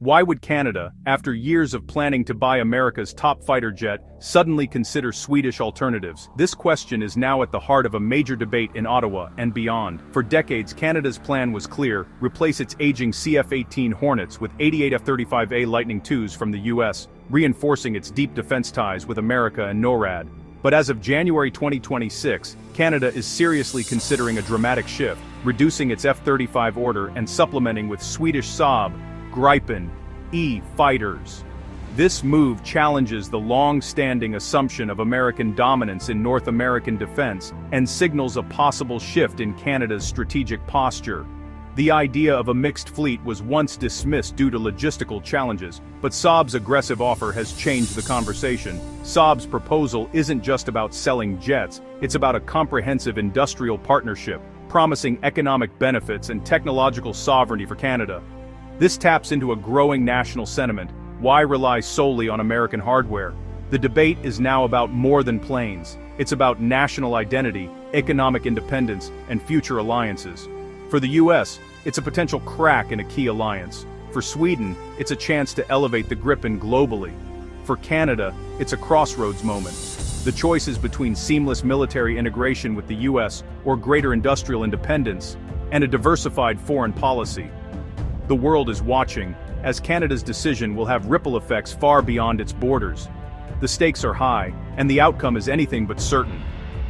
Why would Canada, after years of planning to buy America's top fighter jet, suddenly consider Swedish alternatives? This question is now at the heart of a major debate in Ottawa and beyond. For decades, Canada's plan was clear: replace its aging CF-18 Hornets with 88 F-35A Lightning IIs from the US, reinforcing its deep defense ties with America and NORAD. But as of January 2026, Canada is seriously considering a dramatic shift, reducing its F-35 order and supplementing with Swedish Saab Gripen E fighters. This move challenges the long-standing assumption of American dominance in North American defense and signals a possible shift in Canada's strategic posture. The idea of a mixed fleet was once dismissed due to logistical challenges, but Saab's aggressive offer has changed the conversation. Saab's proposal isn't just about selling jets, it's about a comprehensive industrial partnership, promising economic benefits and technological sovereignty for Canada. This taps into a growing national sentiment: why rely solely on American hardware? The debate is now about more than planes. It's about national identity, economic independence, and future alliances. For the US, it's a potential crack in a key alliance. For Sweden, it's a chance to elevate the Gripen globally. For Canada, it's a crossroads moment. The choice is between seamless military integration with the US or greater industrial independence and a diversified foreign policy. The world is watching, as Canada's decision will have ripple effects far beyond its borders. The stakes are high, and the outcome is anything but certain.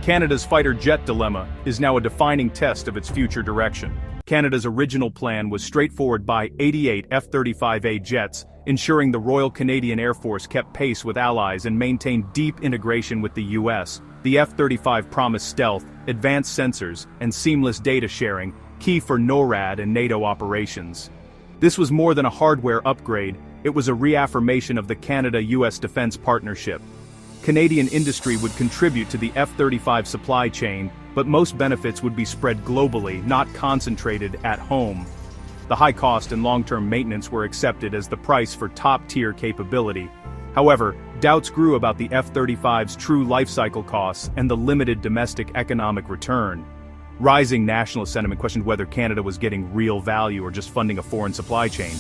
Canada's fighter jet dilemma is now a defining test of its future direction. Canada's original plan was straightforward: buy 88 F-35A jets, ensuring the Royal Canadian Air Force kept pace with allies and maintained deep integration with the US. The F-35 promised stealth, advanced sensors, and seamless data sharing, key for NORAD and NATO operations. This was more than a hardware upgrade, it was a reaffirmation of the Canada-US defense partnership. Canadian industry would contribute to the F-35 supply chain, but most benefits would be spread globally, not concentrated at home. The high cost and long-term maintenance were accepted as the price for top-tier capability. However, doubts grew about the F-35's true lifecycle costs and the limited domestic economic return. Rising national sentiment questioned whether Canada was getting real value or just funding a foreign supply chain.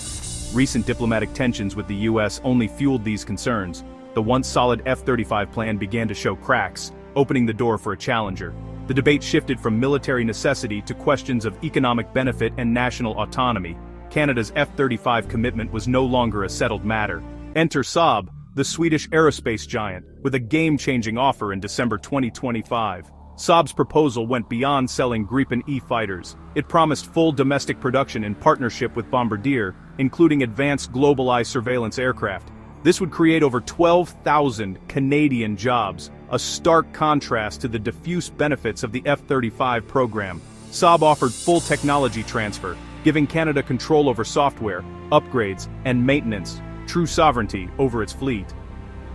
Recent diplomatic tensions with the US only fueled these concerns. The once solid F-35 plan began to show cracks, opening the door for a challenger. The debate shifted from military necessity to questions of economic benefit and national autonomy. Canada's F-35 commitment was no longer a settled matter. Enter Saab, the Swedish aerospace giant, with a game-changing offer in December 2025. Saab's proposal went beyond selling Gripen E fighters. It promised full domestic production in partnership with Bombardier, including advanced globalized surveillance aircraft. This would create over 12,000 Canadian jobs, a stark contrast to the diffuse benefits of the F-35 program. Saab offered full technology transfer, giving Canada control over software, upgrades, and maintenance, true sovereignty over its fleet.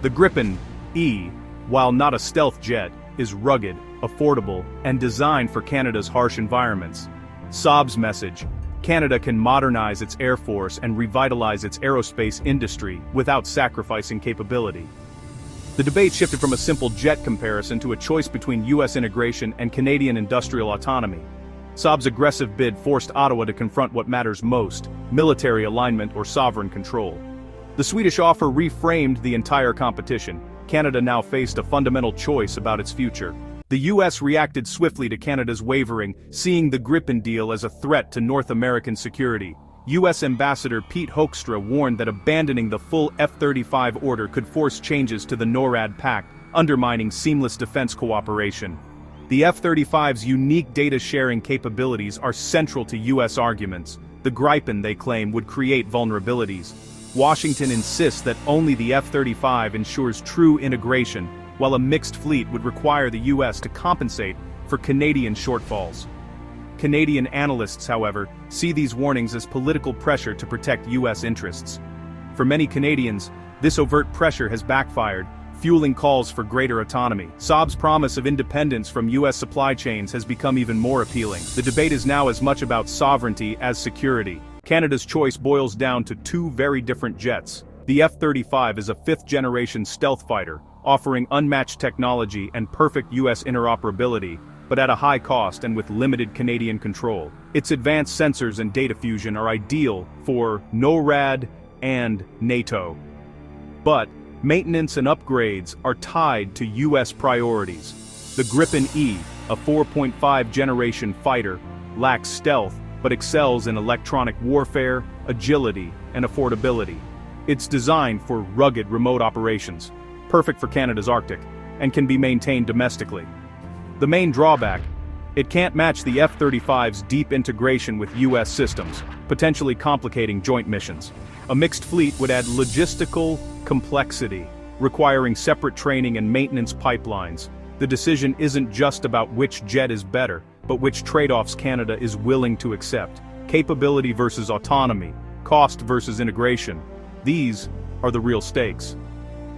The Gripen E, while not a stealth jet, is rugged, affordable, and designed for Canada's harsh environments. Saab's message: Canada can modernize its air force and revitalize its aerospace industry without sacrificing capability. The debate shifted from a simple jet comparison to a choice between US integration and Canadian industrial autonomy. Saab's aggressive bid forced Ottawa to confront what matters most: military alignment or sovereign control. The Swedish offer reframed the entire competition. Canada now faced a fundamental choice about its future. The US reacted swiftly to Canada's wavering, seeing the Gripen deal as a threat to North American security. US Ambassador Pete Hoekstra warned that abandoning the full F-35 order could force changes to the NORAD Pact, undermining seamless defense cooperation. The F-35's unique data-sharing capabilities are central to US arguments. The Gripen, they claim, would create vulnerabilities. Washington insists that only the F-35 ensures true integration, while a mixed fleet would require the US to compensate for Canadian shortfalls. Canadian analysts, however, see these warnings as political pressure to protect US interests. For many Canadians, this overt pressure has backfired, fueling calls for greater autonomy. Saab's promise of independence from US supply chains has become even more appealing. The debate is now as much about sovereignty as security. Canada's choice boils down to two very different jets. The F-35 is a fifth-generation stealth fighter, offering unmatched technology and perfect US interoperability, but at a high cost and with limited Canadian control. Its advanced sensors and data fusion are ideal for NORAD and NATO. But maintenance and upgrades are tied to US priorities. The Gripen E, a 4.5 generation fighter, lacks stealth but excels in electronic warfare, agility, and affordability. It's designed for rugged remote operations, perfect for Canada's Arctic, and can be maintained domestically. The main drawback: it can't match the F-35's deep integration with US systems, potentially complicating joint missions. A mixed fleet would add logistical complexity, requiring separate training and maintenance pipelines. The decision isn't just about which jet is better, but which trade-offs Canada is willing to accept. Capability versus autonomy, cost versus integration. These are the real stakes.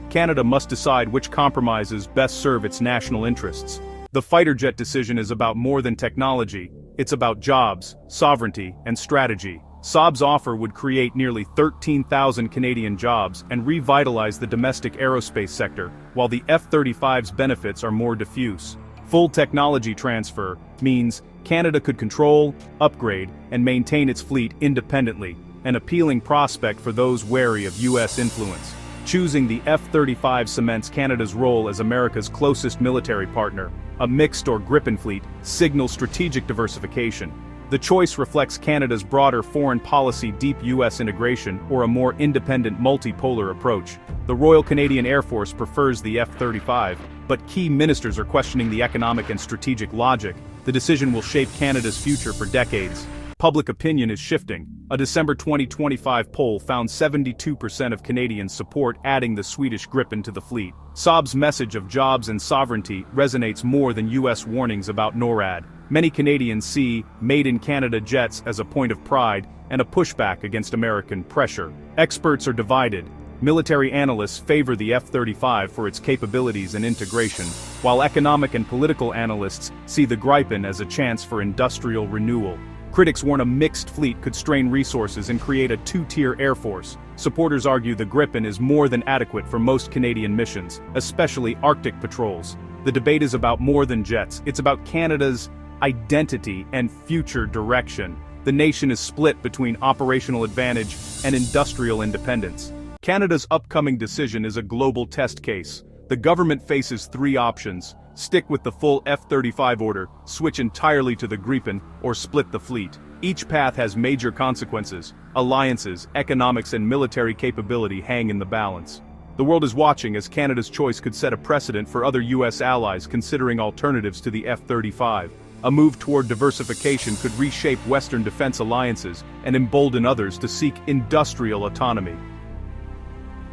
Canada must decide which compromises best serve its national interests. The fighter jet decision is about more than technology, it's about jobs, sovereignty, and strategy. Saab's offer would create nearly 13,000 Canadian jobs and revitalize the domestic aerospace sector, while the F-35's benefits are more diffuse. Full technology transfer means Canada could control, upgrade, and maintain its fleet independently, an appealing prospect for those wary of US influence. Choosing the F-35 cements Canada's role as America's closest military partner. A mixed or Gripen fleet signals strategic diversification. The choice reflects Canada's broader foreign policy, deep US integration, or a more independent multipolar approach. The Royal Canadian Air Force prefers the F-35, but key ministers are questioning the economic and strategic logic. The decision will shape Canada's future for decades. Public opinion is shifting. A December 2025 poll found 72% of Canadians support adding the Swedish Gripen to the fleet. Saab's message of jobs and sovereignty resonates more than US warnings about NORAD. Many Canadians see Made in Canada jets as a point of pride and a pushback against American pressure. Experts are divided. Military analysts favor the F-35 for its capabilities and integration, while economic and political analysts see the Gripen as a chance for industrial renewal. Critics warn a mixed fleet could strain resources and create a two-tier air force. Supporters argue the Gripen is more than adequate for most Canadian missions, especially Arctic patrols. The debate is about more than jets, it's about Canada's identity and future direction. The nation is split between operational advantage and industrial independence. Canada's upcoming decision is a global test case. The government faces three options: stick with the full F-35 order, switch entirely to the Gripen, or split the fleet. Each path has major consequences. Alliances, economics, and military capability hang in the balance. The world is watching, as Canada's choice could set a precedent for other US allies considering alternatives to the F-35. A move toward diversification could reshape Western defense alliances and embolden others to seek industrial autonomy.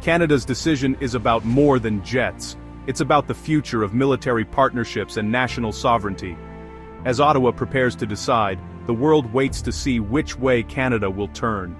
Canada's decision is about more than jets. It's about the future of military partnerships and national sovereignty. As Ottawa prepares to decide, the world waits to see which way Canada will turn.